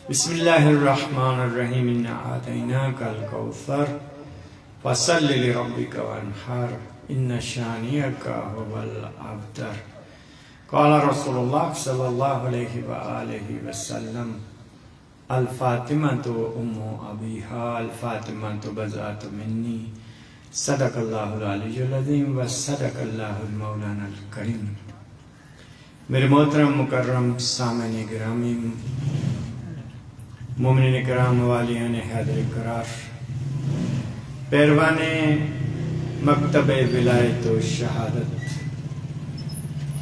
بسم اللہ الرحمن الرحیم انا اعطیناک الکوثر فصل لربک وانحر ان شانئک هو الابتر قال رسول اللہ صلی اللہ علیہ وآلہ وسلم الفاطمۃ ام ابیہا الفاطمۃ بضعۃ منی صدق اللہ العلی العظیم و صدق اللہ المولانا الکریم۔ میرے محترم مکرم سامعین گرامی، مومنین کرام، والیان حیدر کرار، پیروان مکتب ولایت و شہادت،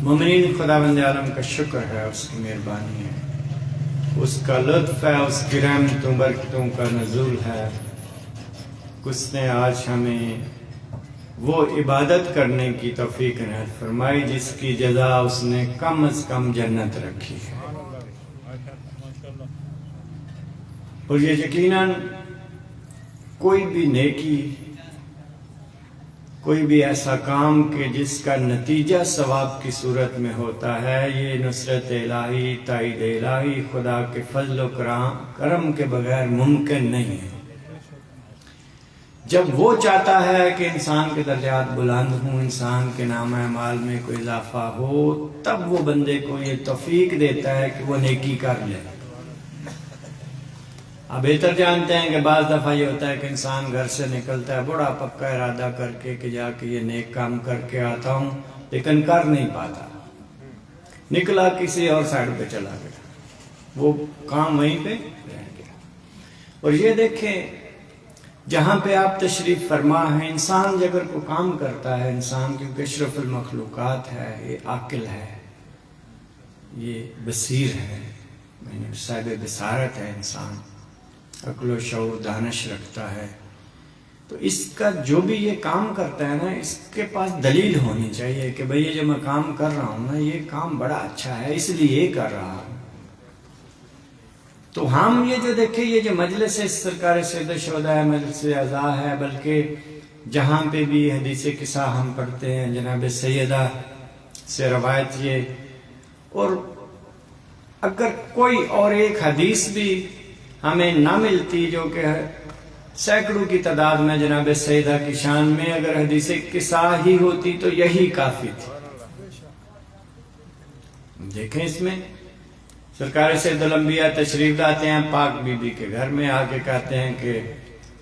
مومنین خداوند عالم کا شکر ہے، اس کی مہربانی ہے، اس کا لطف ہے، اس کی رحمتوں برکتوں کا نزول ہے۔ اس نے آج ہمیں وہ عبادت کرنے کی توفیق عنایت فرمائی جس کی جزا اس نے کم از کم جنت رکھی ہے، اور یہ یقیناً کوئی بھی نیکی، کوئی بھی ایسا کام کہ جس کا نتیجہ ثواب کی صورت میں ہوتا ہے، یہ نصرت الہی، تائید الہی، خدا کے فضل و کرم کے بغیر ممکن نہیں ہے۔ جب وہ چاہتا ہے کہ انسان کے درجات بلند ہوں، انسان کے نام اعمال میں کوئی اضافہ ہو، تب وہ بندے کو یہ توفیق دیتا ہے کہ وہ نیکی کر لے۔ آپ بہتر جانتے ہیں کہ بعض دفعہ یہ ہوتا ہے کہ انسان گھر سے نکلتا ہے بڑا پکا ارادہ کر کے کہ جا کے یہ نیک کام کر کے آتا ہوں، لیکن کر نہیں پاتا، نکلا کسی اور سائڈ پہ چلا گیا، وہ کام وہیں پہ رہ گیا۔ اور یہ دیکھیں، جہاں پہ آپ تشریف فرما ہیں، انسان اگر کوئی کام کرتا ہے، انسان کیونکہ اشرف المخلوقات ہے، یہ عاقل ہے، یہ بصیر ہے، صاحب بصارت ہے، انسان عقل و شعور دانش رکھتا ہے، تو اس کا جو بھی یہ کام کرتا ہے نا، اس کے پاس دلیل ہونی چاہیے کہ بھئی یہ جو میں کام کر رہا ہوں نا، یہ کام بڑا اچھا ہے، اس لیے یہ کر رہا ہوں۔ تو ہم یہ جو دیکھیں، یہ جو مجلس سرکار سید الشہداء ہے، مجلس اعزاء ہے، بلکہ جہاں پہ بھی حدیث قصہ ہم پڑھتے ہیں جناب سیدہ سے روایت یہ، اور اگر کوئی اور ایک حدیث بھی ہمیں نہ ملتی جو کہ سینکڑوں کی تعداد میں جناب سیدہ کی شان میں اگر حدیث قصہ ہی ہوتی تو یہی کافی تھی۔ دیکھیں، اس میں سرکار سید الانبیاء تشریف لاتے ہیں، پاک بی بی کے گھر میں آ کے کہتے ہیں کہ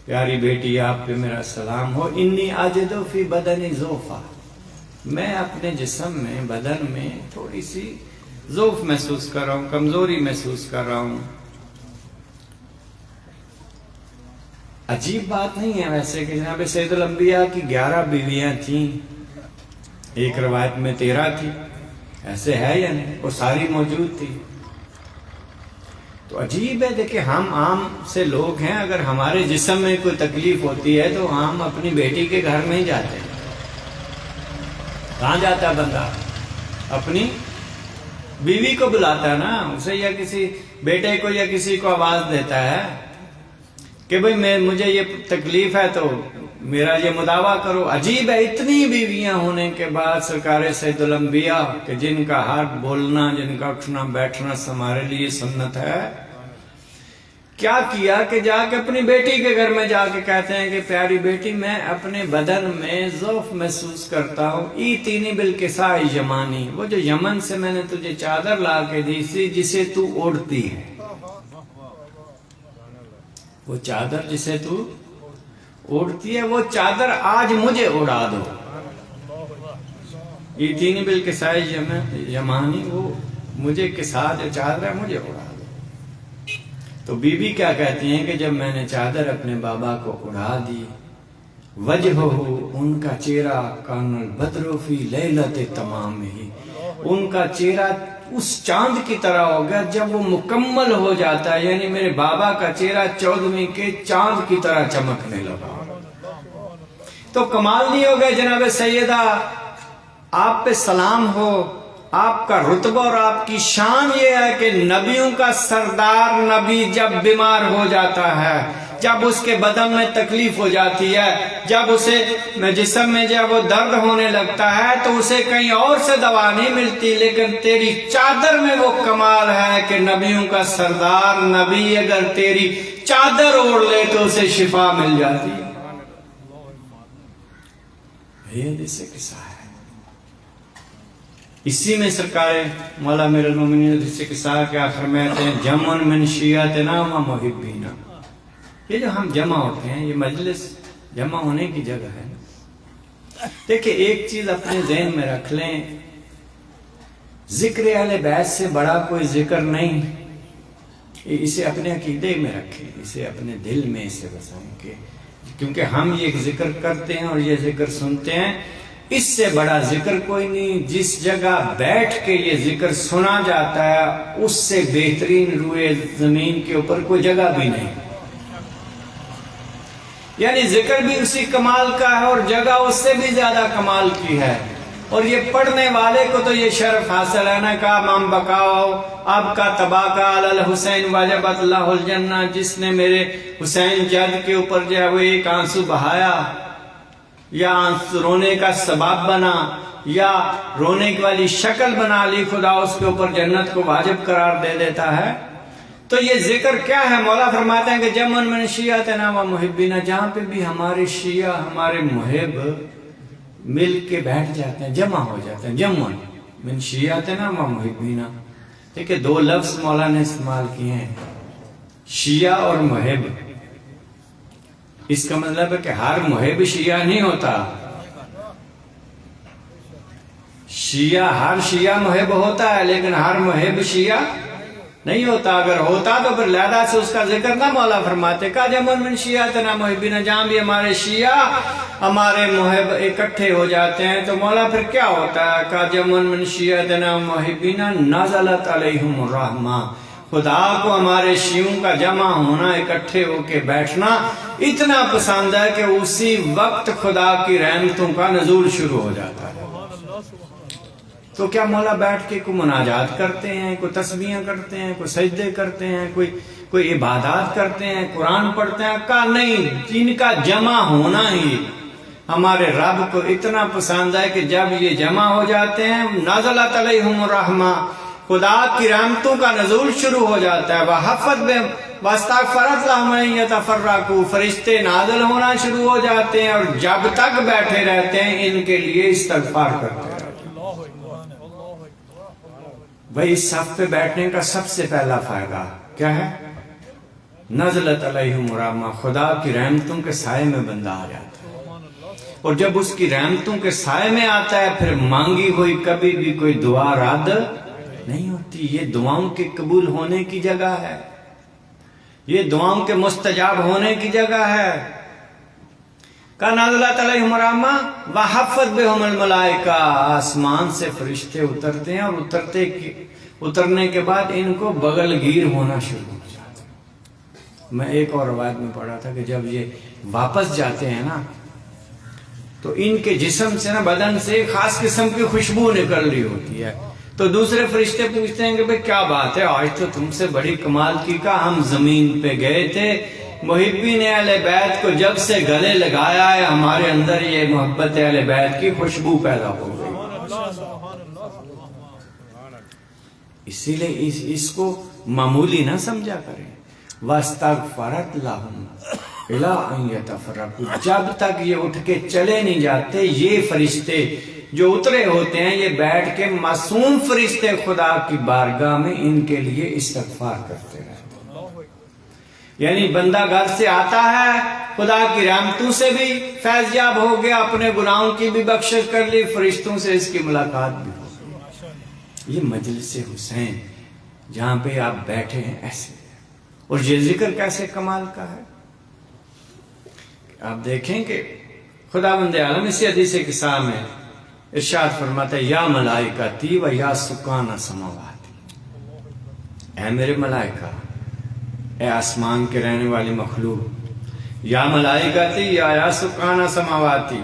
پیاری بیٹی، آپ پہ میرا سلام ہو، انی اجد فی بدنی ضعفا، میں اپنے جسم میں، بدن میں تھوڑی سی ضعف محسوس کر رہا ہوں، کمزوری محسوس کر رہا ہوں۔ عجیب بات نہیں ہے ویسے کہ جناب سید الانبیاء کی 11 بیویاں تھیں، ایک روایت میں 13 تھی، ایسے ہے یا نہیں؟ وہ ساری موجود تھی۔ تو عجیب ہے، دیکھیں ہم عام سے لوگ ہیں، اگر ہمارے جسم میں کوئی تکلیف ہوتی ہے تو ہم اپنی بیٹی کے گھر میں ہی جاتے ہیں۔ کہاں جاتا ہے بندہ؟ اپنی بیوی کو بلاتا ہے نا، اسے یا کسی بیٹے کو یا کسی کو آواز دیتا ہے کہ بھئی مجھے یہ تکلیف ہے تو میرا یہ مداوع کرو۔ عجیب ہے، اتنی بیویاں ہونے کے بعد سرکار سید الانبیاء کہ جن کا ہاتھ بولنا، جن کا اٹھنا بیٹھنا ہمارے لیے سنت ہے، کیا کیا کہ جا کے اپنی بیٹی کے گھر میں جا کے کہتے ہیں کہ پیاری بیٹی، میں اپنے بدن میں ضعف محسوس کرتا ہوں، ایتینی بالکساء یمانی، وہ جو یمن سے میں نے تجھے چادر لا کے دی تھی جسے تو اوڑھتی ہے، وہ چادر جسے تو اوڑھتی ہے، وہ چادر آج مجھے اڑا دو۔ ایتینی بالکساء یمانی، وہ مجھے کسا جو چادر ہے مجھے اڑا دو۔ تو بی بی کیا کہتی ہیں کہ جب میں نے چادر اپنے بابا کو اڑا دی، وجہہ، ان کا چہرہ، کان البدر فی لیلۃ تمام ہی، ان کا چہرہ اس چاند کی طرح ہو گیا جب وہ مکمل ہو جاتا ہے، یعنی میرے بابا کا چہرہ 14ویں کے چاند کی طرح چمکنے لگا۔ تو کمال نہیں ہو گئے جناب سیدہ، آپ پہ سلام ہو، آپ کا رتبہ اور آپ کی شان یہ ہے کہ نبیوں کا سردار نبی جب بیمار ہو جاتا ہے، جب اس کے بدن میں تکلیف ہو جاتی ہے، جب اسے جسم میں جب وہ درد ہونے لگتا ہے تو اسے کہیں اور سے دوا نہیں ملتی، لیکن تیری چادر میں وہ کمال ہے کہ نبیوں کا سردار نبی اگر تیری چادر اوڑھ لے تو اسے شفا مل جاتی ہے۔ یہ حدیث قصہ ہے، اسی میں سرکار مولا امیر المومنین حدیث قصہ کے آخر میں آتے ہیں جمن من شیعتنا و محبینا۔ یہ جو ہم جمع ہوتے ہیں، یہ مجلس جمع ہونے کی جگہ ہے۔ دیکھیں ایک چیز اپنے ذہن میں رکھ لیں، ذکر اہل بیت سے بڑا کوئی ذکر نہیں، اسے اپنے عقیدے میں رکھیں، اسے اپنے دل میں اسے بسائیں، کیونکہ ہم یہ ذکر کرتے ہیں اور یہ ذکر سنتے ہیں، اس سے بڑا ذکر کوئی نہیں۔ جس جگہ بیٹھ کے یہ ذکر سنا جاتا ہے اس سے بہترین روئے زمین کے اوپر کوئی جگہ بھی نہیں، یعنی ذکر بھی اسی کمال کا ہے اور جگہ اس سے بھی زیادہ کمال کی ہے۔ اور یہ پڑھنے والے کو تو یہ شرف حاصل ہے نا، کہا مام بکاؤ اب کا تباہ کا الحسین واجبت اللہ الجنہ، جس نے میرے حسین جد کے اوپر جو ہے وہ ایک آنسو بہایا یا رونے کا سبب بنا یا رونے والی شکل بنا لی، خدا اس کے اوپر جنت کو واجب قرار دے دیتا ہے۔ تو یہ ذکر کیا ہے؟ مولا فرماتے ہیں کہ جمن من شیعتنا و محبینا، جہاں پہ بھی ہمارے شیعہ ہمارے محب مل کے بیٹھ جاتے ہیں، جمع ہو جاتے ہیں، جمن من شیعتنا و محبینا۔ دیکھیں دو لفظ مولا نے استعمال کیے ہیں، شیعہ اور محب۔ اس کا مطلب ہے کہ ہر محب شیعہ نہیں ہوتا، شیعہ ہر شیعہ محب ہوتا ہے لیکن ہر محب شیعہ نہیں ہوتا۔ اگر ہوتا تو پھر لہذا سے اس کا ذکر نہ مولا فرماتے، کا جمن من شیعتنا محبینا، جہاں بھی ہمارے شیعہ ہمارے محب اکٹھے ہو جاتے ہیں تو مولا پھر کیا ہوتا ہے؟ کا جمن من شیعتنا محبینا نزلت علیہم الرحمہ، خدا کو ہمارے شیعوں کا جمع ہونا، اکٹھے ہو کے بیٹھنا اتنا پسند ہے کہ اسی وقت خدا کی رحمتوں کا نزول شروع ہو جاتا ہے۔ تو کیا مولا بیٹھ کے کوئی مناجات کرتے ہیں، کوئی تسبیحیں کرتے ہیں، کوئی سجدے کرتے ہیں، کوئی عبادات کرتے ہیں، قرآن پڑھتے ہیں؟ کا نہیں، ان کا جمع ہونا ہی ہمارے رب کو اتنا پسند ہے کہ جب یہ جمع ہو جاتے ہیں نازلت علیہم الرحمہ، خدا کی رحمتوں کا نزول شروع ہو جاتا ہے۔ وحفت بہم واستغفرت لہم ان یتفرقوا، فرشتے نازل ہونا شروع ہو جاتے ہیں اور جب تک بیٹھے رہتے ہیں ان کے لیے استغفار کرتے ہیں۔ بھائی اس صف پہ بیٹھنے کا سب سے پہلا فائدہ کیا ہے؟ نزلت علیہم الرحمہ، خدا کی رحمتوں کے سائے میں بندہ آ جاتا ہے، اور جب اس کی رحمتوں کے سائے میں آتا ہے پھر مانگی ہوئی کبھی بھی کوئی دعا رد نہیں ہوتی۔ یہ دعاؤں کے قبول ہونے کی جگہ ہے، یہ دعاؤں کے مستجاب ہونے کی جگہ ہے۔ کا نازلت علیہم الرحمہ وحفت بہم الملائکہ، آسمان سے فرشتے اترتے ہیں اور اترنے کے بعد ان کو بغل گیر ہونا شروع ہو جاتا ہے۔ میں ایک اور روایت میں پڑھا تھا کہ جب یہ واپس جاتے ہیں نا تو ان کے جسم سے نا بدن سے ایک خاص قسم کی خوشبو نکل رہی ہوتی ہے، تو دوسرے فرشتے پوچھتے ہیں کہ بھئی کیا بات ہے، آج تو تم سے بڑی کمال کی کا، ہم زمین پہ گئے تھے، محبین اہل بیت کو جب سے گلے لگایا ہے ہمارے اندر یہ محبت اہل بیت کی خوشبو پیدا ہو گئی۔ اسی لیے اس کو معمولی نہ سمجھا کریں۔ واستغفرت لہم الی ان یتفرقوا، جب تک یہ اٹھ کے چلے نہیں جاتے یہ فرشتے جو اترے ہوتے ہیں یہ بیٹھ کے معصوم فرشتے خدا کی بارگاہ میں ان کے لیے استغفار کرتے رہتے ہیں۔ یعنی بندہ گھر سے آتا ہے، خدا کی رحمتوں سے بھی فیض یاب ہو گیا، اپنے گناہوں کی بھی بخشش کر لی، فرشتوں سے اس کی ملاقات بھی ہو گئی۔ یہ مجلس حسین جہاں پہ آپ بیٹھے ہیں ایسے، اور یہ ذکر کیسے کمال کا ہے۔ آپ دیکھیں کہ خدا بند عالم اسی حدیث قصہ میں ارشاد فرماتا ہے، یا ملائکتی و یا سکان سماواتی، اے میرے ملائکہ، اے آسمان کے رہنے والی مخلوق، یا ملائکتی یا سکان سماواتی۔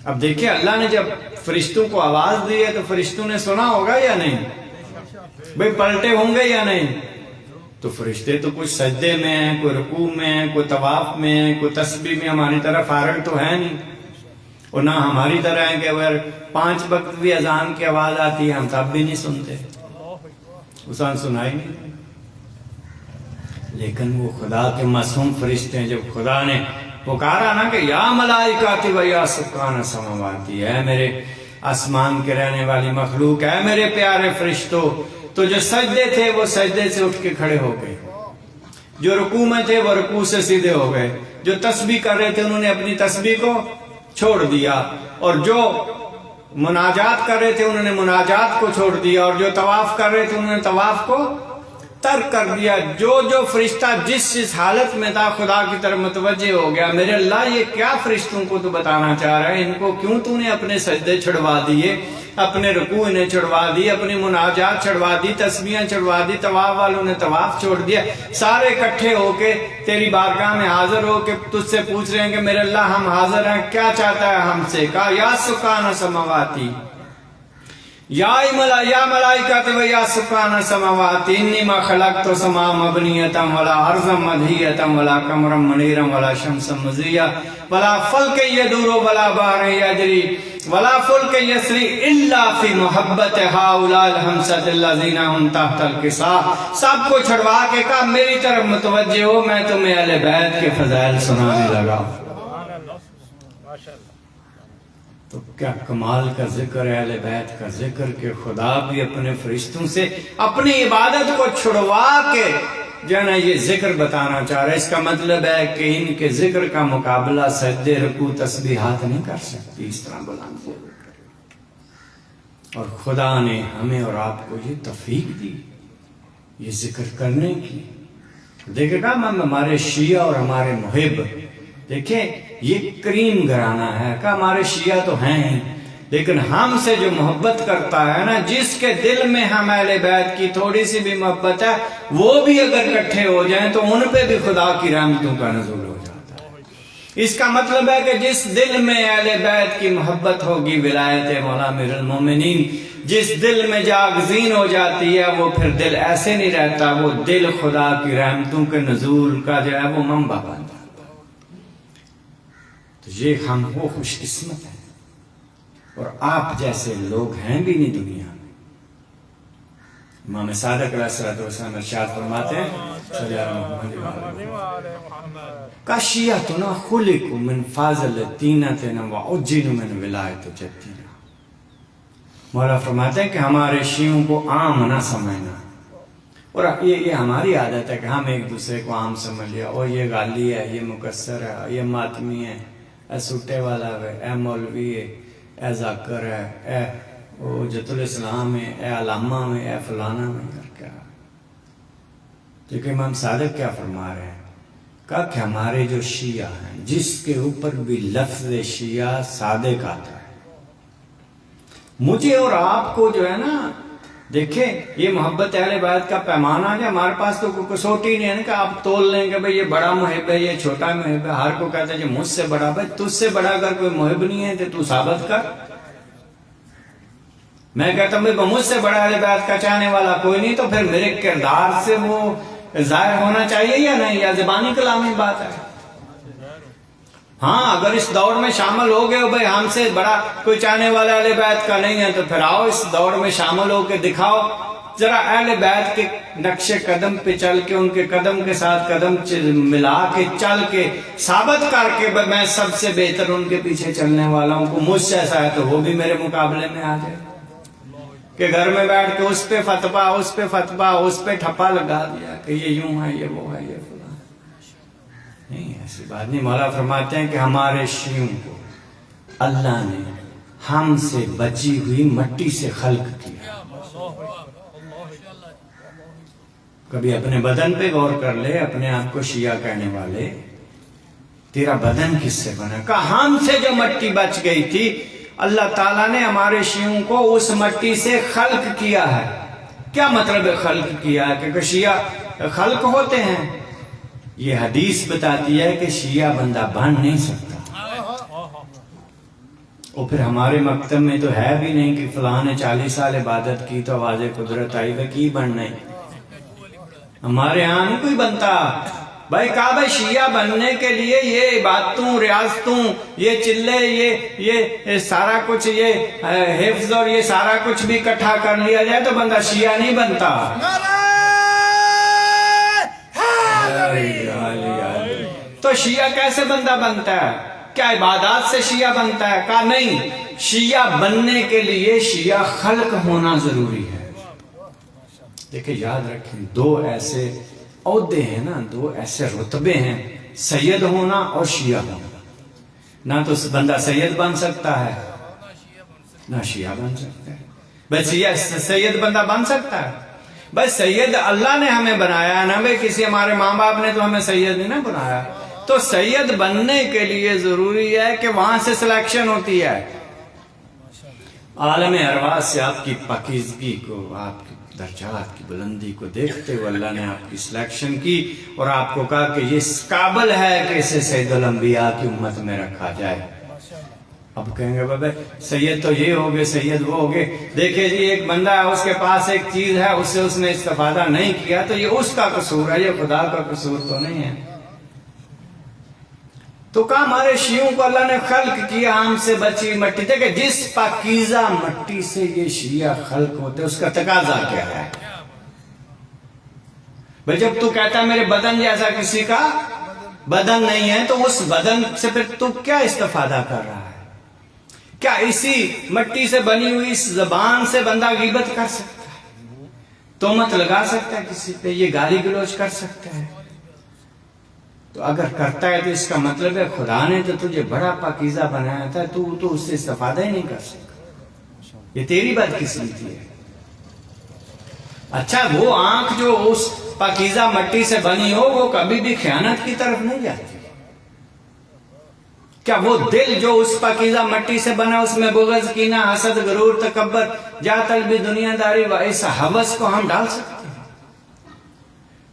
اب دیکھیں اللہ نے جب فرشتوں کو آواز دی ہے تو فرشتوں نے سنا ہوگا یا نہیں؟ بھئی پلٹے ہوں گے یا نہیں؟ تو فرشتے تو کچھ سجدے میں ہیں، کوئی رکوع میں ہیں، کوئی طواف میں ہیں، کوئی تسبیح میں، ہماری طرح فارغ تو ہے نہیں، اور نہ ہماری طرح ہے کہ اگر 5 وقت بھی اذان کی آواز آتی ہے ہم تب بھی نہیں سنتے، اسان سنائی نہیں۔ لیکن وہ خدا کے معصوم فرشتے ہیں، جب خدا نے پکارا نا کہ یا ملائکاتی و یا سکان سماواتی، اے میرے آسمان کے رہنے والی مخلوق، اے میرے پیارے فرشتوں، تو جو سجدے تھے وہ سجدے سے اٹھ کے کھڑے ہو گئے، جو رکوع میں تھے وہ رکوع سے سیدھے ہو گئے، جو تسبیح کر رہے تھے انہوں نے اپنی تسبیح کو چھوڑ دیا، اور جو مناجات کر رہے تھے انہوں نے مناجات کو چھوڑ دیا، اور جو طواف کر رہے تھے انہوں نے طواف کو ترک کر دیا۔ جو فرشتہ جس حالت میں تھا خدا کی طرف متوجہ ہو گیا، میرے اللہ یہ کیا فرشتوں کو تو بتانا چاہ رہا ہے، ان کو کیوں تو نے اپنے سجدے چھڑوا دیے، اپنے رکوع انہیں چھڑوا دی، اپنی مناجات چھڑوا دی، تسبیحاں چھڑوا دی، طواف والوں نے طواف چھوڑ دیا، سارے اکٹھے ہو کے تیری بارگاہ میں حاضر ہو کے تجھ سے پوچھ رہے ہیں کہ میرے اللہ ہم حاضر ہیں، کیا چاہتا ہے ہم سے؟ کہا یا سکان سماواتی، یا ملائکۃ و یا سکان سماواتی، انی ما خلقت سما مبنیۃ ولا ارضا مدحیۃ ولا قمرا منیرا ولا شمسا مضیٰ ولا فلک یدور ولا بحر یجری ولا فلک یسری الا فی محبت ہؤلاء الخمسۃ الذین هم تحت القصاء۔ سب کو چھڑوا کے کہا میری طرف متوجہ ہو، میں تمہیں اہل بیت کے فضائل سنانے لگا۔ تو کیا کمال کا ذکر ہے اہل بیت کا ذکر، کہ خدا بھی اپنے فرشتوں سے اپنی عبادت کو چھڑوا کے جو ہے نا یہ ذکر بتانا چاہ رہا ہے۔ اس کا مطلب ہے کہ ان کے ذکر کا مقابلہ سجدے، رکوع، تسبیحات نہیں کر سکتی اس طرح بلند ذکر۔ اور خدا نے ہمیں اور آپ کو یہ توفیق دی یہ ذکر کرنے کی۔ دیکھے گا ہمارے شیعہ اور ہمارے محب، دیکھیں یہ کریم گھرانہ ہے کہ ہمارے شیعہ تو ہیں ہی، لیکن ہم سے جو محبت کرتا ہے نا، جس کے دل میں ہم اہل بیت کی تھوڑی سی بھی محبت ہے، وہ بھی اگر اکٹھے ہو جائیں تو ان پہ بھی خدا کی رحمتوں کا نزول ہو جاتا ہے۔ اس کا مطلب ہے کہ جس دل میں اہل بیت کی محبت ہوگی، ولایت مولا امیر المومنین جس دل میں جاگزین ہو جاتی ہے، وہ پھر دل ایسے نہیں رہتا، وہ دل خدا کی رحمتوں کے نزول کا جو ہے وہ منبع بن جاتا ہے۔ تو یہ ہم وہ خوش قسمت ہیں، اور آپ جیسے لوگ ہیں بھی نہیں دنیا میں۔ امام صادق علیہ الصلوۃ والسلام ارشاد فرماتے ہیں صلی اللہ علیہ وسلم کا شیعتنا خلقوا من فاضل طینۃ وعجنوا من ولایۃ جدنا۔ مولا فرماتے ہیں کہ ہمارے شیعوں کو عام نہ سمجھنا، اور یہ ہماری عادت ہے کہ ہم ایک دوسرے کو عام سمجھ لیا، اور یہ غالی ہے، یہ مکسر ہے، یہ ماتمی ہے، اے سٹے والا ہے، اے مولوی ہے، اے ذاکر ہے، اے حجت الاسلام ہے، اے علامہ ہے، اے فلانا ہے، کیا لیکن امام صادق کیا فرما رہے ہیں؟ کہا کہ ہمارے جو شیعہ ہیں، جس کے اوپر بھی لفظ شیعہ صادق آتا ہے، مجھے اور آپ کو جو ہے نا، دیکھیں یہ محبت اہل بیت کا پیمانہ ہے، ہمارے پاس تو کوئی کسوٹی نہیں ہے نا کہ آپ تول لیں کہ بھئی یہ بڑا محب ہے، یہ چھوٹا محب ہے۔ ہر کو کہتے ہیں کہ مجھ سے بڑا، بھائی تجھ سے بڑا اگر کوئی محب نہیں ہے تو ثابت کر۔ میں کہتا ہوں مجھ سے بڑا اہل بیت کا چاہنے والا کوئی نہیں، تو پھر میرے کردار سے وہ ظاہر ہونا چاہیے یا نہیں، یا زبانی کلامی بات ہے؟ ہاں اگر اس دوڑ میں شامل ہو گئے بھائی ہم سے بڑا کوئی چاہنے والا اہل بیت کا نہیں ہے، تو پھر آؤ اس دوڑ میں شامل ہو کے دکھاؤ ذرا اہل بیت کے نقش قدم پہ چل کے، ان کے قدم کے ساتھ قدم ملا کے چل کے ثابت کر کے میں سب سے بہتر ان کے پیچھے چلنے والا ہوں، کو مجھ سے ایسا ہے تو وہ بھی میرے مقابلے میں آ جائے، کہ گھر میں بیٹھ کے اس پہ فتوا، اس پہ فتوا، اس پہ ٹھپا لگا دیا کہ یہ یوں ہے، یہ وہ ہے، یہ فلاں۔ نہیں ایسی بات نہیں۔ مولا فرماتے ہیں کہ ہمارے شیعوں کو اللہ نے ہم سے بچی ہوئی مٹی سے خلق کیا۔ کبھی اپنے بدن پہ غور کر لے، اپنے آپ کو شیعہ کہنے والے، تیرا بدن کس سے بنا؟ کہا ہم سے جو مٹی بچ گئی تھی، اللہ تعالیٰ نے ہمارے شیعوں کو اس مٹی سے خلق کیا ہے۔ کیا مطلب ہے خلق کیا ہے؟ کہ شیعہ خلق ہوتے ہیں؟ یہ حدیث بتاتی ہے کہ شیعہ بندہ بن نہیں سکتا، اور پھر ہمارے مکتب میں تو ہے بھی نہیں کہ فلاں نے 40 سال عبادت کی تو آواز قدرت آئی وہ کی بننا ہے۔ ہمارے یہاں نہیں کوئی بنتا بھائی. کہا بھائی شیعہ بننے کے لیے یہ عبادتوں ریاضتوں یہ چلے یہ سارا کچھ یہ حفظ اور یہ سارا کچھ بھی اکٹھا کر لیا جائے تو بندہ شیعہ نہیں بنتا. تو شیعہ کیسے بندہ بنتا ہے؟ کیا عبادات سے شیعہ بنتا ہے؟ کہا نہیں، شیعہ بننے کے لیے شیعہ خلق ہونا ضروری ہے. دیکھیں یاد رکھیں، دو ایسے عہدے ہیں نا، دو ایسے رتبے ہیں، سید ہونا اور شیعہ ہونا. نہ تو بندہ سید بن سکتا ہے نہ شیعہ بن سکتا ہے. بھائی سید بندہ بن سکتا ہے؟ بھائی سید اللہ نے ہمیں بنایا نا، بھائی کسی ہمارے ماں باپ نے تو ہمیں سید نہیں نا بنایا. تو سید بننے کے لیے ضروری ہے کہ وہاں سے سلیکشن ہوتی ہے. عالم ارواح سے آپ کی پاکیزگی کو، آپ کی درجات کی بلندی کو دیکھتے ہوئے اللہ نے آپ کی سلیکشن کی اور آپ کو کہا کہ یہ قابل ہے کہ اسے سید الانبیاء کی امت میں رکھا جائے. اب کہیں گے بابا سید تو یہ ہوگے، سید وہ ہوگے. دیکھیں جی ایک بندہ ہے، اس کے پاس ایک چیز ہے، اس سے اس نے استفادہ نہیں کیا تو یہ اس کا قصور ہے، یہ خدا کا قصور تو نہیں ہے. تو کہا ہمارے شیعوں کو اللہ نے خلق کیا ہم سے بچی مٹی. دیکھیں جس پاکیزہ مٹی سے یہ شیعہ خلق ہوتے اس کا تقاضا کیا ہے؟ بھئی جب تو کہتا ہے میرے بدن جیسا کسی کا بدن نہیں ہے تو اس بدن سے پھر تو کیا استفادہ کر رہا ہے؟ کیا اسی مٹی سے بنی ہوئی اس زبان سے بندہ غیبت کر سکتا ہے؟ تہمت لگا سکتا ہے کسی پہ؟ یہ گالی گلوچ کر سکتا ہے؟ تو اگر کرتا ہے تو اس کا مطلب ہے خدا نے تو تجھے بڑا پاکیزہ بنایا تھا، تو اس سے استفادہ ہی نہیں کر سکتا. یہ تیری بدقسمتی ہے. اچھا وہ آنکھ جو اس پاکیزہ مٹی سے بنی ہو وہ کبھی بھی خیانت کی طرف نہیں جاتی. کیا وہ دل جو اس پاکیزہ مٹی سے بنا اس میں بغض، کینہ، حسد، غرور، تکبر، جاہ طلبی، دنیا داری و ایسا ہوس کو ہم ڈال سکتے ہیں؟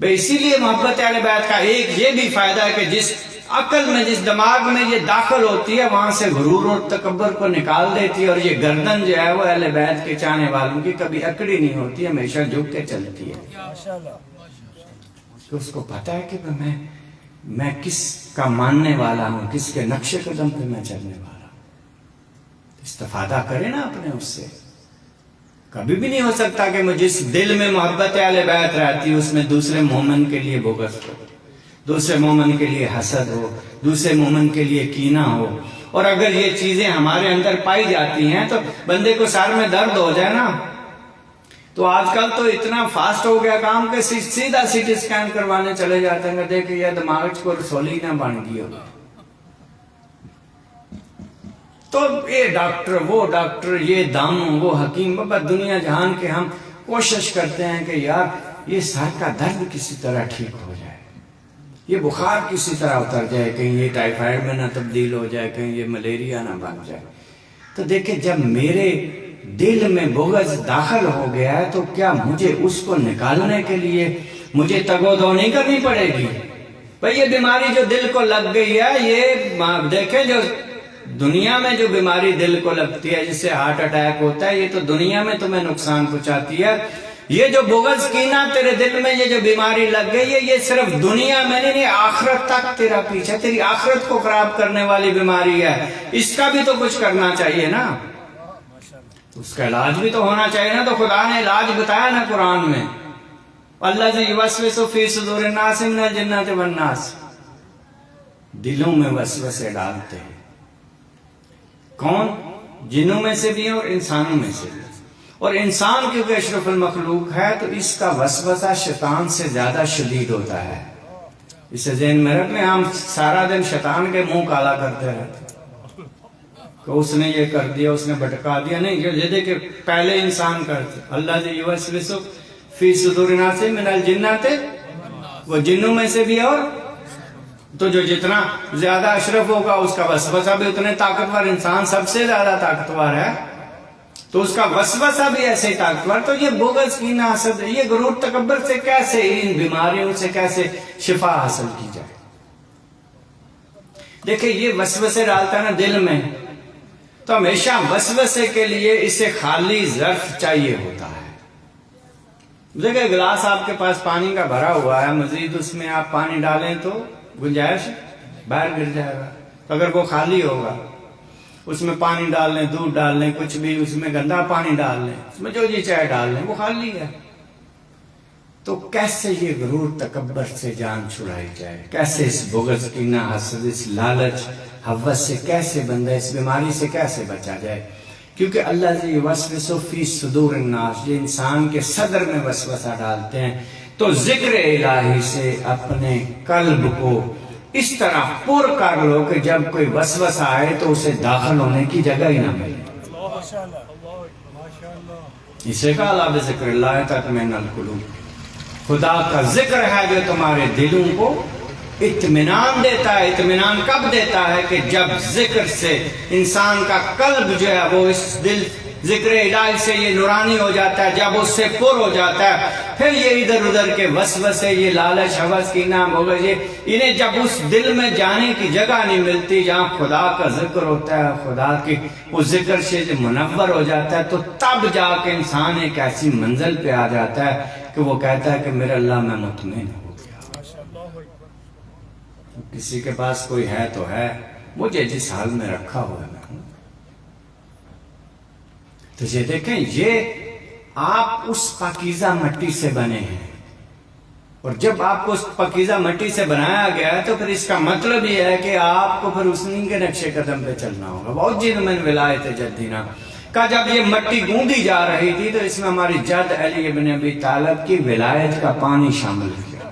بھئی اسی لیے محبت اہل بیت کا ایک یہ بھی فائدہ ہے کہ جس عقل میں، جس دماغ میں یہ داخل ہوتی ہے وہاں سے غرور اور تکبر کو نکال دیتی ہے. اور یہ گردن جو ہے وہ اہل بیت کے چاہنے والوں کی کبھی اکڑی نہیں ہوتی، ہمیشہ جھک کے چلتی ہے. تو اس کو پتا ہے کہ میں کس کا ماننے والا ہوں، کس کے نقش قدم پہ میں چلنے والا ہوں. استفادہ کرے نا اپنے اس سے. کبھی بھی نہیں ہو سکتا کہ جس دل میں محبت اہل بیت رہتی ہے اس میں دوسرے مومن کے لیے بغض ہو، دوسرے مومن کے لیے حسد ہو، دوسرے مومن کے لیے کینہ ہو. اور اگر یہ چیزیں ہمارے اندر پائی جاتی ہیں تو بندے کو سر میں درد ہو جائے نا. تو آج کل تو اتنا فاسٹ ہو گیا کام کہ سیدھا سی ٹی سکین کروانے چلے جاتے ہیں کہ دیکھیں یہ دماغ کو رسولی نہ بن گئی ہو. تو یہ ڈاکٹر وہ ڈاکٹر، یہ دانوں وہ حکیم، بابا دنیا جہان کے ہم کوشش کرتے ہیں کہ یار یہ سر کا درد کسی طرح ٹھیک ہو جائے، یہ بخار کسی طرح اتر جائے، کہیں یہ ٹائیفائڈ میں نہ تبدیل ہو جائے، کہیں یہ ملیریا نہ بن جائے. تو دیکھیں جب میرے دل میں بغض داخل ہو گیا ہے تو کیا مجھے اس کو نکالنے کے لیے مجھے تگ و دو نہیں کرنی پڑے گی؟ بھئی یہ بیماری جو دل کو لگ گئی ہے، یہ دیکھیں جو دنیا میں جو بیماری دل کو لگتی ہے جس سے ہارٹ اٹیک ہوتا ہے، یہ تو دنیا میں تمہیں نقصان پہنچاتی ہے. یہ جو بغض کینہ تیرے دل میں یہ جو بیماری لگ گئی ہے یہ صرف دنیا میں نہیں، آخرت تک تیرا پیچھے، تیری آخرت کو خراب کرنے والی بیماری ہے. اس کا بھی تو کچھ کرنا چاہیے نا، اس کا علاج بھی تو ہونا چاہیے نا. تو خدا نے علاج بتایا نا قرآن میں، الذی یوسوس فی صدور الناس من الجنۃ والناس. دلوں میں وسوسے ڈالتے ہیں. کون؟ جنوں میں سے بھی اور انسانوں میں سے بھی. اور انسان کیونکہ اشرف المخلوق ہے تو اس کا وسوسہ شیطان سے زیادہ شدید ہوتا ہے. اسے ذہن میں رکھ لیں، ہم سارا دن شیطان کے منہ کالا کرتے رہتے کہ اس نے یہ کر دیا، اس نے بھٹکا دیا. نہیں، یہ دیکھیں پہلے انسان کرتے. الذی یوسوس فی صدور الناس من الجنۃ، وہ جنوں میں سے بھی. اور تو جو جتنا زیادہ اشرف ہوگا اس کا وسوسہ بھی اتنے طاقتور. انسان سب سے زیادہ طاقتور ہے تو اس کا وسوسہ بھی ایسے ہی طاقتور. تو یہ بغض کینہ حسد، یہ غرور تکبر سے کیسے، ان بیماریوں سے کیسے شفا حاصل کی جائے؟ دیکھیں یہ وسوسے ڈالتا ہے نا دل میں، تو ہمیشہ وسوسے کے لیے اسے خالی ظرف چاہیے ہوتا ہے. دیکھیں گلاس آپ کے پاس پانی کا بھرا ہوا ہے، مزید اس میں آپ پانی ڈالیں تو گنجائش باہر گر جائے گا. تو اگر وہ خالی ہوگا، اس میں پانی ڈال لیں، دودھ ڈال لیں، کچھ بھی اس میں گندا پانی ڈال لیں، اس میں جو جی چائے ڈال لیں، وہ خالی ہے. تو کیسے یہ غرور تکبر سے جان چھڑائی جائے؟ کیسے اس بغض، کینہ، حسد، اس لالچ، ہوس سے کیسے بندہ اس بیماری سے کیسے بچا جائے؟ کیونکہ اللہ سے یوسوس فی صدور الناس، یہ انسان کے صدر میں وسوسہ ڈالتے ہیں. تو ذکر الہی سے اپنے قلب کو اس طرح پر کر لو کہ جب کوئی وسوسہ آئے تو اسے داخل ہونے کی جگہ ہی نہ ملے. اسے کہا لا بذکر اللہ تطمئن القلوب. خدا کا ذکر ہے جو تمہارے دلوں کو اطمینان دیتا ہے. اطمینان کب دیتا ہے؟ کہ جب ذکر سے انسان کا قلب جو ہے وہ اس دل ذکر الہی سے یہ نورانی ہو جاتا ہے، جب اس سے پر ہو جاتا ہے، پھر یہ ادھر ادھر کے وسوسے، یہ لالچ، ہوس، کینہ، بغض، انہیں جب اس دل میں جانے کی جگہ نہیں ملتی جہاں خدا کا ذکر ہوتا ہے، خدا کی اس ذکر سے منور ہو جاتا ہے، تو تب جا کے انسان ایک ایسی منزل پہ آ جاتا ہے کہ وہ کہتا ہے کہ میرے اللہ میں مطمئن ہو گیا. کسی کے پاس کوئی ہے تو ہے، مجھے جس حال میں رکھا ہوا ہے میں ہوں. تو یہ دیکھیں، یہ آپ اس پاکیزہ مٹی سے بنے ہیں، اور جب آپ کو اس پاکیزہ مٹی سے بنایا گیا ہے تو پھر اس کا مطلب یہ ہے کہ آپ کو پھر اسی کے نقش قدم پہ چلنا ہوگا. بہت جن من ولایت جدینا کا جب یہ مٹی گوندی جا رہی تھی تو اس میں ہماری جد علی ابن ابی طالب کی ولایت کا پانی شامل کیا.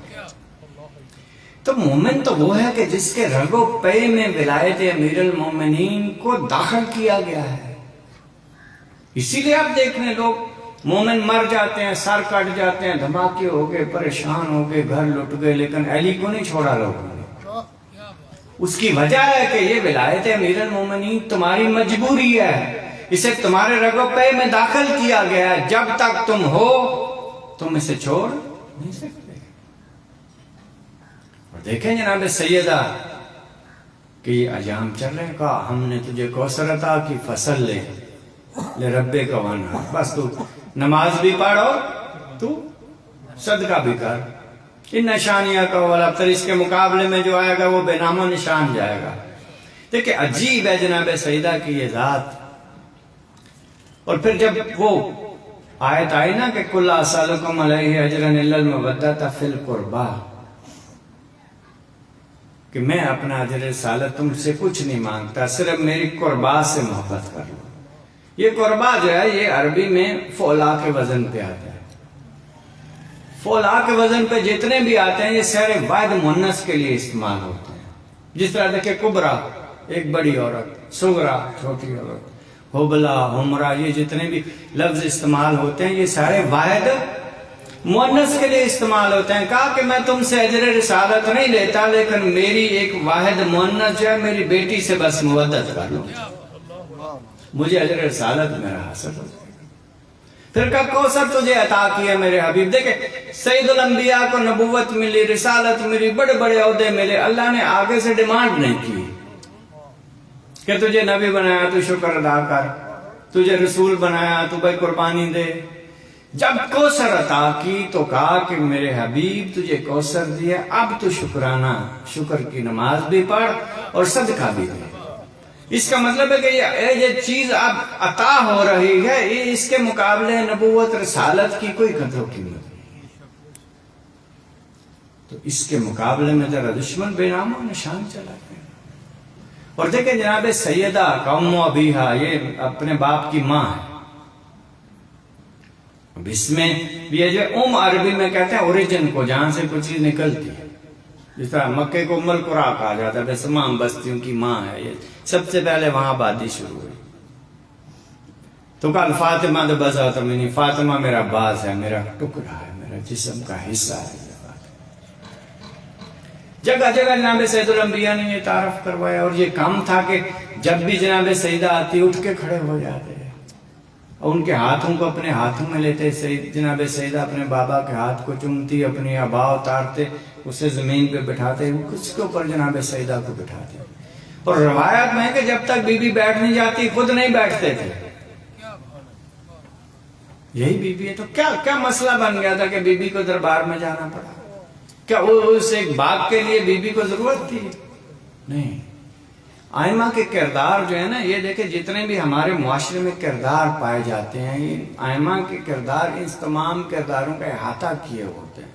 تو مومن تو وہ ہے کہ جس کے رگ و پے میں ولایت امیر المومنین کو داخل کیا گیا ہے. اسی لیے آپ دیکھنے لوگ مومن مر جاتے ہیں، سر کٹ جاتے ہیں، دھماکے ہو گئے، پریشان ہو گئے، گھر لٹ گئے، لیکن علی کو نہیں چھوڑا لوگوں نے. اس کی وجہ ہے کہ یہ ولایت امیر المومنین تمہاری مجبوری ہے، اسے تمہارے رگ و پے میں داخل کیا گیا ہے. جب تک تم ہو تم اسے چھوڑ نہیں سکتے. اور دیکھیں جناب سیدہ کہ یہ ایام چل رہے ہیں، کہا ہم نے تجھے کوثر عطا کی، فصل لے ربے کا وانحر. بس تو نماز بھی پڑھ اور تو صدقہ بھی کر. ان نشانیہ کا والابتر، اس کے مقابلے میں جو آئے گا وہ بے نام و نشان جائے گا. دیکھیں عجیب ہے جناب سیدہ کی یہ ذات. اور پھر جب وہ آیت آئی نا کہ کل اسالکم علیہ اجرا الا المودۃ فی القربى، کہ میں اپنا اجر رسالت تم سے کچھ نہیں مانگتا، صرف میری قربا سے محبت کر لو. یہ قربا جو ہے یہ عربی میں فولا کے وزن پہ آتا ہے. فولا کے وزن پہ جتنے بھی آتے ہیں یہ سارے واحد مؤنث کے لیے استعمال ہوتے ہیں. جس طرح دیکھیں کبرا ایک بڑی عورت، صغرا چھوٹی عورت، حبلا، حمرا، یہ جتنے بھی لفظ استعمال ہوتے ہیں یہ سارے واحد مؤنث کے لیے استعمال ہوتے ہیں. کہا کہ میں تم سے اجر رسالت نہیں لیتا، لیکن میری ایک واحد مؤنث جو ہے میری بیٹی سے بس مودت کر لو، مجھے اجر رسالت میرا حاصل ہو جائے گا. پھر کا کوثر تجھے عطا کیا میرے حبیب. دیکھیں سید الانبیاء کو نبوت ملی، رسالت ملی، بڑے بڑے عہدے ملے. اللہ نے آگے سے ڈیمانڈ نہیں کی کہ تجھے نبی بنایا تو شکر ادا کر، تجھے رسول بنایا تو بھائی قربانی دے. جب کوثر عطا کی تو کہا کہ میرے حبیب تجھے کوثر دیا، اب تو شکرانہ، شکر کی نماز بھی پڑھ اور صدقہ بھی دے. اس کا مطلب ہے کہ یہ چیز اب عطا ہو رہی ہے، اس کے مقابلے نبوت رسالت کی کوئی قدر و قیمت نہیں. تو اس کے مقابلے میں ذرا دشمن بے نام و نشان چلا گیا. اور دیکھیں جناب سیدہ قوم ابیہا، یہ اپنے باپ کی ماں ہے. اب اس میں یہ جو عربی میں کہتے ہیں اوریجن کو، جہاں سے کوئی چیز نکلتی ہے. جس طرح مکے کو ام القریٰ کہا جاتا ہے، تمام بستیوں کی ماں ہے. یہ سب سے پہلے وہاں آبادی شروع ہوئی. تو کہا فاطمہ تو بذات منی، فاطمہ میرا باز ہے، میرا ٹکڑا ہے، میرا جسم کا حصہ ہے. جگہ جگہ جناب سید الانبیاء نے یہ تعارف کروایا. اور یہ کام تھا کہ جب بھی جناب سیدہ آتی اٹھ کے کھڑے ہو جاتے اور ان کے ہاتھوں کو اپنے ہاتھوں میں لیتے. جناب سیدہ اپنے بابا کے ہاتھ کو چومتی، اپنی ابا اتارتے، اسے زمین پہ بٹھاتے، اس کے اوپر جناب سیدہ کو بٹھاتے. اور روایت میں ہے کہ جب تک بی بی بیٹھ نہیں جاتی خود نہیں بیٹھتے تھے. یہی بیوی ہے. تو کیا مسئلہ بن گیا تھا کہ بیوی کو دربار میں جانا پڑا؟ کیا اس ایک باغ کے لیے بیوی کو ضرورت تھی؟ نہیں. ائمہ کے کردار جو ہے نا، یہ دیکھیں جتنے بھی ہمارے معاشرے میں کردار پائے جاتے ہیں، یہ ائمہ کے کردار اس تمام کرداروں کا احاطہ کیے ہوتے ہیں.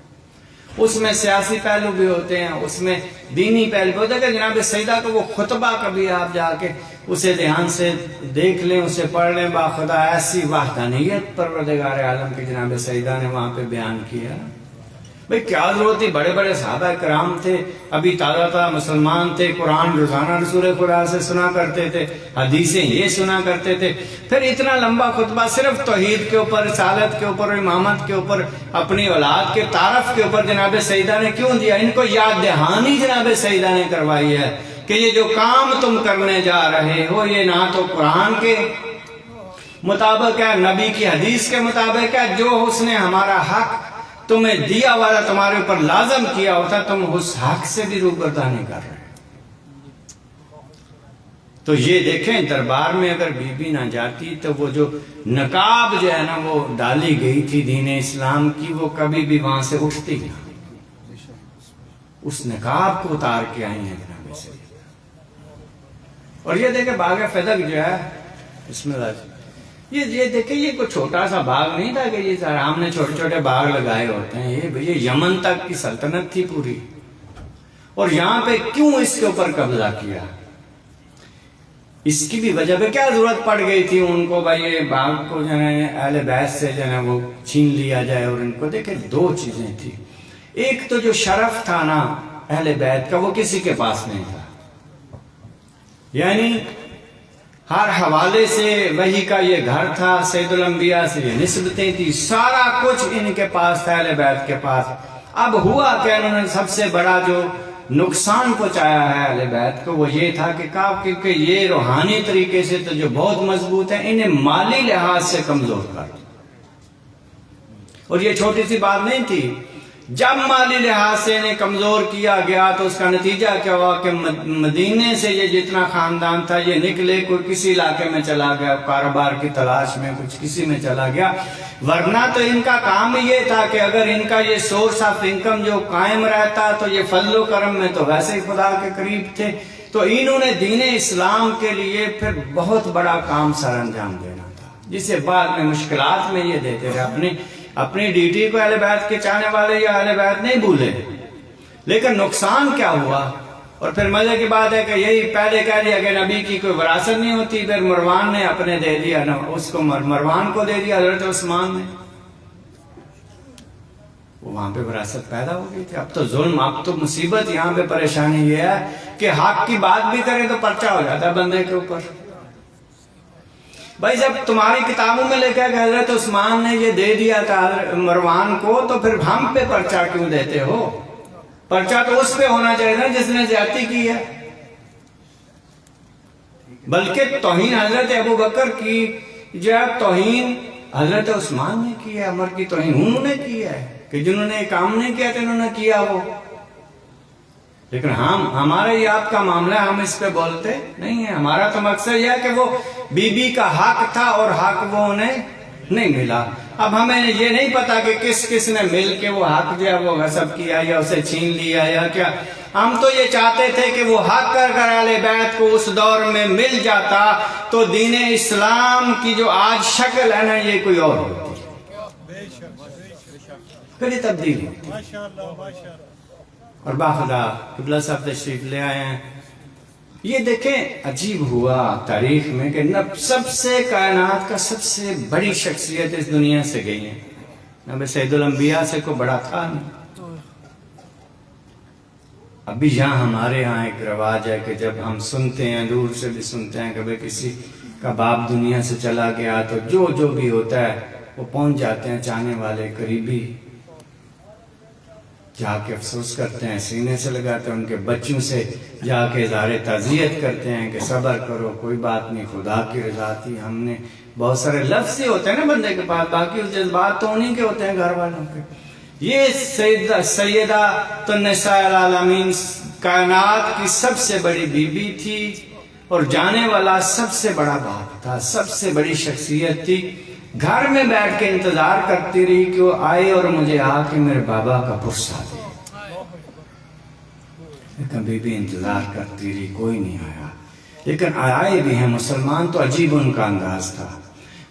اس میں سیاسی پہلو بھی ہوتے ہیں، اس میں دینی پہلو بھی ہوتا ہے. کہ جناب سیدہ کا وہ خطبہ کبھی آپ جا کے اسے دھیان سے دیکھ لیں، اسے پڑھ لیں، باخدا ایسی وحدانیت پروردگار عالم کی جناب سیدہ نے وہاں پہ بیان کیا. بھئی کیا ضرورت تھی؟ بڑے بڑے صحابہ کرام تھے، ابھی تازہ مسلمان تھے، قرآن روزانہ رسول خدا سے سنا کرتے تھے، حدیثیں یہ سنا کرتے تھے. پھر اتنا لمبا خطبہ صرف توحید کے اوپر، رسالت کے اوپر، امامت کے اوپر، اپنی اولاد کے تعارف کے اوپر جناب سیدہ نے کیوں دیا؟ ان کو یاد دہانی جناب سیدہ نے کروائی ہے کہ یہ جو کام تم کرنے جا رہے ہو یہ نہ تو قرآن کے مطابق ہے، نبی کی حدیث کے مطابق ہے. جو اس نے ہمارا حق تمہیں دیا ہوا، تمہارے اوپر لازم کیا ہوتا، تم اس حق سے بھی روبردانی کر رہے. تو یہ دیکھیں دربار میں اگر بی بی نہ جاتی تو وہ جو نقاب جو ہے نا وہ ڈالی گئی تھی دین اسلام کی، وہ کبھی بھی وہاں سے اٹھتی نہ. اس نقاب کو اتار کے آئی ہیں جناب سے. اور یہ دیکھیں باغ فدق جو ہے، بسم اللہ جی، یہ دیکھیں یہ کوئی چھوٹا سا باغ نہیں تھا کہ یہ ہم نے چھوٹے چھوٹے باغ لگائے ہوتے ہیں. یہ یمن تک کی سلطنت تھی پوری. اور یہاں پہ کیوں اس کے اوپر قبضہ کیا؟ اس کی بھی وجہ پہ کیا ضرورت پڑ گئی تھی ان کو بھائی یہ باغ کو جو ہے اہل بیت سے جو ہے وہ چھین لیا جائے؟ اور ان کو دیکھیں دو چیزیں تھی. ایک تو جو شرف تھا نا اہل بیت کا وہ کسی کے پاس نہیں تھا، یعنی ہر حوالے سے وحی کا یہ گھر تھا، سید الانبیاء سے یہ نسبتیں تھی، سارا کچھ ان کے پاس تھا، اہل بیت کے پاس. اب ہوا کہ انہوں نے سب سے بڑا جو نقصان پہنچایا ہے اہل بیت کو وہ یہ تھا کہ کیونکہ یہ روحانی طریقے سے تو جو بہت مضبوط ہیں، انہیں مالی لحاظ سے کمزور کر دیا. اور یہ چھوٹی سی بات نہیں تھی. جب مالی لحاظ سے انہیں کمزور کیا گیا تو اس کا نتیجہ کیا ہوا کہ مدینے سے یہ جتنا خاندان تھا یہ نکلے، کوئی کسی علاقے میں چلا گیا، کاروبار کی تلاش میں کچھ کسی میں چلا گیا. ورنہ تو ان کا کام یہ تھا کہ اگر ان کا یہ سورس آف انکم جو قائم رہتا تو یہ فضل و کرم میں تو ویسے ہی خدا کے قریب تھے. تو انہوں نے دین اسلام کے لیے پھر بہت بڑا کام سر انجام دینا تھا، جسے بعد میں مشکلات میں یہ دیتے رہے. اپنی ڈیوٹی کو اہل بیت کے چاہنے والے یا اہل بیت نہیں بھولے. لیکن نقصان کیا ہوا؟ اور پھر مزے کی بات ہے کہ یہی پہلے کہہ دیا کہ نبی کی کوئی وراثت نہیں ہوتی، پھر مروان نے اپنے دے دیا، اس کو مروان کو دے دیا حضرت عثمان نے. وہاں پہ وراثت پیدا ہو گئی تھی. اب تو ظلم، اب تو مصیبت، یہاں پہ پریشانی یہ ہے کہ حق کی بات بھی کریں تو پرچہ ہو جاتا ہے بندے کے اوپر. بھائی جب تمہاری کتابوں میں لکھا کہ حضرت عثمان نے یہ دے دیا تھا مروان کو، تو پھر ہم پہ پرچہ کیوں دیتے ہو؟ پرچہ تو اس پہ ہونا چاہیے نا جس نے زیادتی کی ہے. بلکہ توہین حضرت ابوبکر کی جب توہین حضرت عثمان نے کی ہے، عمر کی توہین انہوں نے کی ہے کہ جنہوں نے کام نہیں کیا تھا انہوں نے کیا وہ. لیکن ہمارے یہ آپ کا معاملہ ہے، ہم اس پہ بولتے نہیں ہیں. ہمارا تو مقصد یہ ہے کہ وہ بی بی کا حق تھا اور حق وہ انہیں نہیں ملا. اب ہمیں یہ نہیں پتا کہ کس نے مل کے وہ حق جو ہے وہ غصب کیا یا اسے چھین لیا یا کیا. ہم تو یہ چاہتے تھے کہ وہ حق کر اہل بیت کو اس دور میں مل جاتا تو دین اسلام کی جو آج شکل ہے نا یہ کوئی اور ہوتی، پھر یہ تبدیل ہوتی. اور باخدا قبلہ صاحب تشریف لے آئے ہیں. یہ دیکھیں عجیب ہوا تاریخ میں کہ سب سے کائنات کا سب سے بڑی شخصیت اس دنیا سے گئی ہے. نبی سید الانبیاء سے کوئی بڑا تھا نہیں. ابھی یہاں ہمارے ہاں ایک رواج ہے کہ جب ہم سنتے ہیں، دور سے بھی سنتے ہیں کہ کسی کا باپ دنیا سے چلا گیا تو جو بھی ہوتا ہے وہ پہنچ جاتے ہیں چاہنے والے قریبی، جا کے افسوس کرتے ہیں، سینے سے لگاتے ہیں، ان کے بچوں سے جا کے اظہار تعزیت کرتے ہیں کہ صبر کرو، کوئی بات نہیں، خدا کی رضا تھی. ہم نے بہت سارے لفظ ہی ہوتے ہیں نا بندے کے پاس، باقی جذبات تو انہیں کے ہوتے ہیں گھر والوں کے. یہ سیدہ النساء العالمین کائنات کی سب سے بڑی بیوی تھی اور جانے والا سب سے بڑا باپ تھا، سب سے بڑی شخصیت تھی. گھر میں بیٹھ کے انتظار کرتی رہی کہ وہ آئے اور مجھے آ کے میرے بابا کا پرسا دے، لیکن بی بی انتظار کرتی رہی، کوئی نہیں آیا۔ لیکن آئے بھی ہیں مسلمان، تو عجیب ان کا انداز تھا۔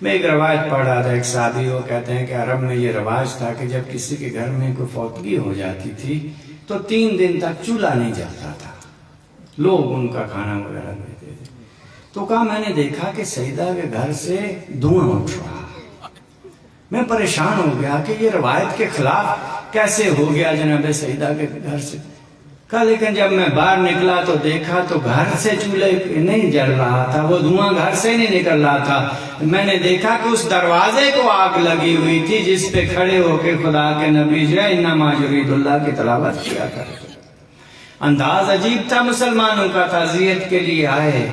میں ایک روایت پڑھ رہا تھا، ایک صحابی وہ کہتے ہیں کہ عرب میں یہ رواج تھا کہ جب کسی کے گھر میں کوئی فوتگی ہو جاتی تھی تو 3 دن تک چولہا نہیں جلتا تھا، لوگ ان کا کھانا وغیرہ دیتے تھے۔ تو کہا میں نے دیکھا کہ سیدہ کے گھر سے دھواں اٹھ رہا، میں پریشان ہو گیا کہ یہ روایت کے خلاف کیسے ہو گیا جناب سیدہ کے گھر سے۔ کہا لیکن جب میں باہر نکلا تو دیکھا تو گھر سے چولہے نہیں جل رہا تھا، وہ دھواں گھر سے نہیں نکل رہا تھا۔ میں نے دیکھا کہ اس دروازے کو آگ لگی ہوئی تھی جس پہ کھڑے ہو کے خدا کے نبی جو ہے انما یرید اللہ کی تلاوت کیا کرتے۔ انداز عجیب تھا مسلمانوں کا، تعزیت کے لیے آئے،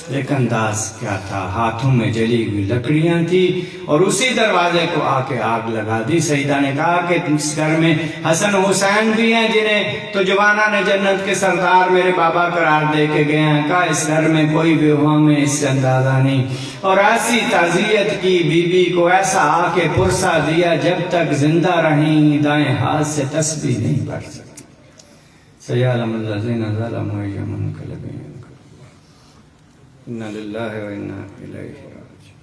لیکن انداز کیا تھا، ہاتھوں میں جلی ہوئی لکڑیاں تھی اور اسی دروازے کو آ کے آگ لگا دی۔ سیدہ نے کہا کہ اس گھر میں حسن حسین بھی ہیں جنہیں تو جوانان جنت کے سردار میرے بابا قرار دے کے گئے ہیں۔ کہا اس گھر میں کوئی بھی ہوا میں اس سے اندازہ نہیں، اور ایسی تعزیت کی بی بی کو، ایسا آ کے پرسا دیا، جب تک زندہ رہیں دائیں ہاتھ سے تسبیح نہیں پڑھ سکتی۔ سیعلم الذین ظلموا أَیَّ مُنقلبٍ يَنقلبُونَ۔ اِنَّا لِلَّهِ وَإِنَّا إِلَیْهِ رَاجِعُونَ۔